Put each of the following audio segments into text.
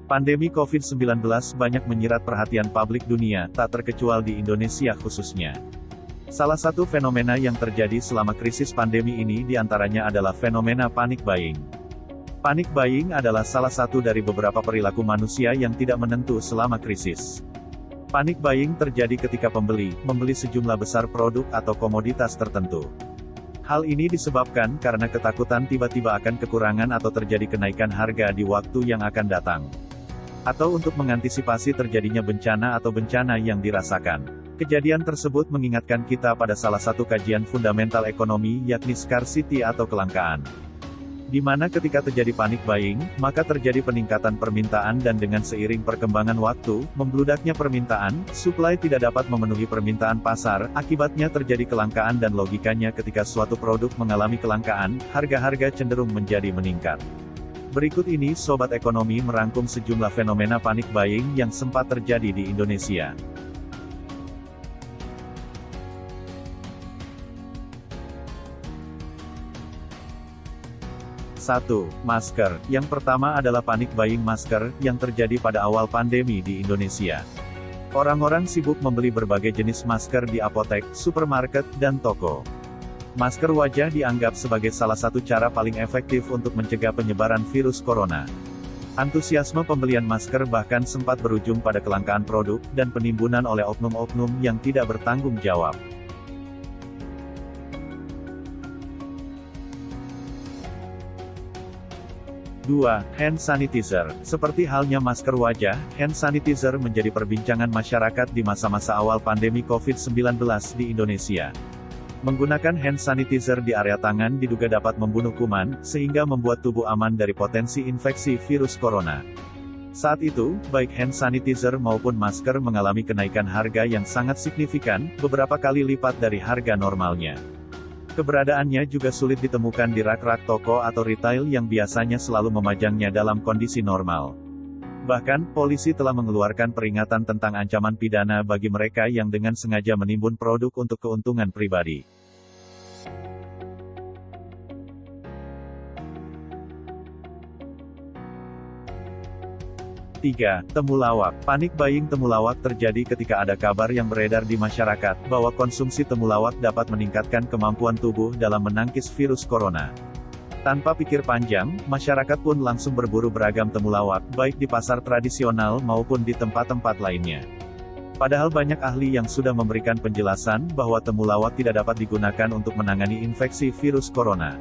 Pandemi COVID-19 banyak menyirat perhatian publik dunia, tak terkecuali di Indonesia khususnya. Salah satu fenomena yang terjadi selama krisis pandemi ini diantaranya adalah fenomena panic buying. Panic buying adalah salah satu dari beberapa perilaku manusia yang tidak menentu selama krisis. Panic buying terjadi ketika pembeli membeli sejumlah besar produk atau komoditas tertentu. Hal ini disebabkan karena ketakutan tiba-tiba akan kekurangan atau terjadi kenaikan harga di waktu yang akan datang. Atau untuk mengantisipasi terjadinya bencana atau bencana yang dirasakan. Kejadian tersebut mengingatkan kita pada salah satu kajian fundamental ekonomi yakni scarcity atau kelangkaan. Di mana ketika terjadi panic buying, maka terjadi peningkatan permintaan dan dengan seiring perkembangan waktu, membludaknya permintaan, supply tidak dapat memenuhi permintaan pasar, akibatnya terjadi kelangkaan dan logikanya ketika suatu produk mengalami kelangkaan, harga-harga cenderung menjadi meningkat. Berikut ini Sobat Ekonomi merangkum sejumlah fenomena panic buying yang sempat terjadi di Indonesia. 1. Masker. Yang pertama adalah panic buying masker, yang terjadi pada awal pandemi di Indonesia. Orang-orang sibuk membeli berbagai jenis masker di apotek, supermarket, dan toko. Masker wajah dianggap sebagai salah satu cara paling efektif untuk mencegah penyebaran virus corona. Antusiasme pembelian masker bahkan sempat berujung pada kelangkaan produk, dan penimbunan oleh oknum-oknum yang tidak bertanggung jawab. 2. Hand sanitizer. Seperti halnya masker wajah, hand sanitizer menjadi perbincangan masyarakat di masa-masa awal pandemi COVID-19 di Indonesia. Menggunakan hand sanitizer di area tangan diduga dapat membunuh kuman, sehingga membuat tubuh aman dari potensi infeksi virus corona. Saat itu, baik hand sanitizer maupun masker mengalami kenaikan harga yang sangat signifikan, beberapa kali lipat dari harga normalnya. Keberadaannya juga sulit ditemukan di rak-rak toko atau retail yang biasanya selalu memajangnya dalam kondisi normal. Bahkan, polisi telah mengeluarkan peringatan tentang ancaman pidana bagi mereka yang dengan sengaja menimbun produk untuk keuntungan pribadi. 3. Temulawak. Panic buying temulawak terjadi ketika ada kabar yang beredar di masyarakat, bahwa konsumsi temulawak dapat meningkatkan kemampuan tubuh dalam menangkis virus corona. Tanpa pikir panjang, masyarakat pun langsung berburu beragam temulawak, baik di pasar tradisional maupun di tempat-tempat lainnya. Padahal banyak ahli yang sudah memberikan penjelasan bahwa temulawak tidak dapat digunakan untuk menangani infeksi virus corona.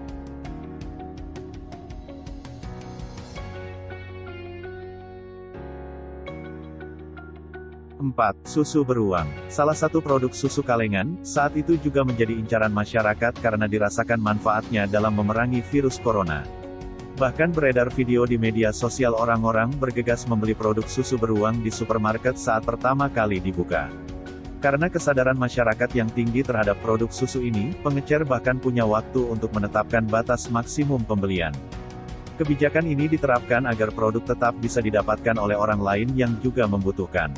4. Susu beruang. Salah satu produk susu kalengan, saat itu juga menjadi incaran masyarakat karena dirasakan manfaatnya dalam memerangi virus corona. Bahkan beredar video di media sosial orang-orang bergegas membeli produk susu beruang di supermarket saat pertama kali dibuka. Karena kesadaran masyarakat yang tinggi terhadap produk susu ini, pengecer bahkan punya waktu untuk menetapkan batas maksimum pembelian. Kebijakan ini diterapkan agar produk tetap bisa didapatkan oleh orang lain yang juga membutuhkan.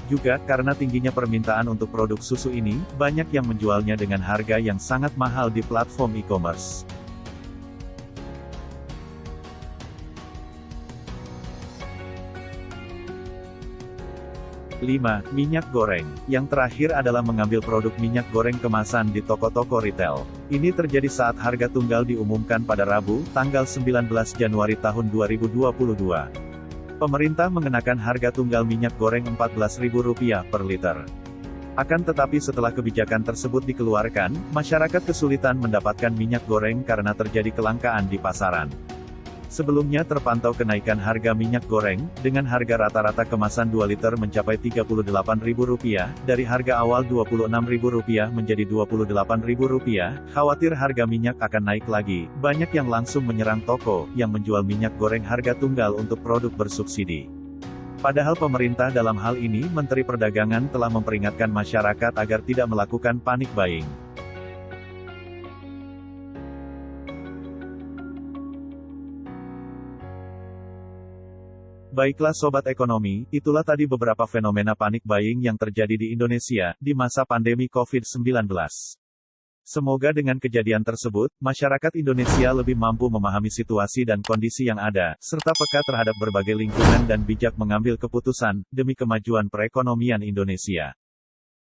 Juga, karena tingginya permintaan untuk produk susu ini, banyak yang menjualnya dengan harga yang sangat mahal di platform e-commerce. 5. Minyak goreng. Yang terakhir adalah mengambil produk minyak goreng kemasan di toko-toko retail. Ini terjadi saat harga tunggal diumumkan pada Rabu, tanggal 19 Januari tahun 2022. Pemerintah mengenakan harga tunggal minyak goreng Rp14.000 per liter. Akan tetapi setelah kebijakan tersebut dikeluarkan, masyarakat kesulitan mendapatkan minyak goreng karena terjadi kelangkaan di pasaran. Sebelumnya terpantau kenaikan harga minyak goreng, dengan harga rata-rata kemasan 2 liter mencapai Rp38.000, dari harga awal Rp26.000 menjadi Rp28.000, khawatir harga minyak akan naik lagi, banyak yang langsung menyerang toko, yang menjual minyak goreng harga tunggal untuk produk bersubsidi. Padahal pemerintah dalam hal ini Menteri Perdagangan telah memperingatkan masyarakat agar tidak melakukan panic buying. Baiklah Sobat Ekonomi, itulah tadi beberapa fenomena panic buying yang terjadi di Indonesia, di masa pandemi COVID-19. Semoga dengan kejadian tersebut, masyarakat Indonesia lebih mampu memahami situasi dan kondisi yang ada, serta peka terhadap berbagai lingkungan dan bijak mengambil keputusan, demi kemajuan perekonomian Indonesia.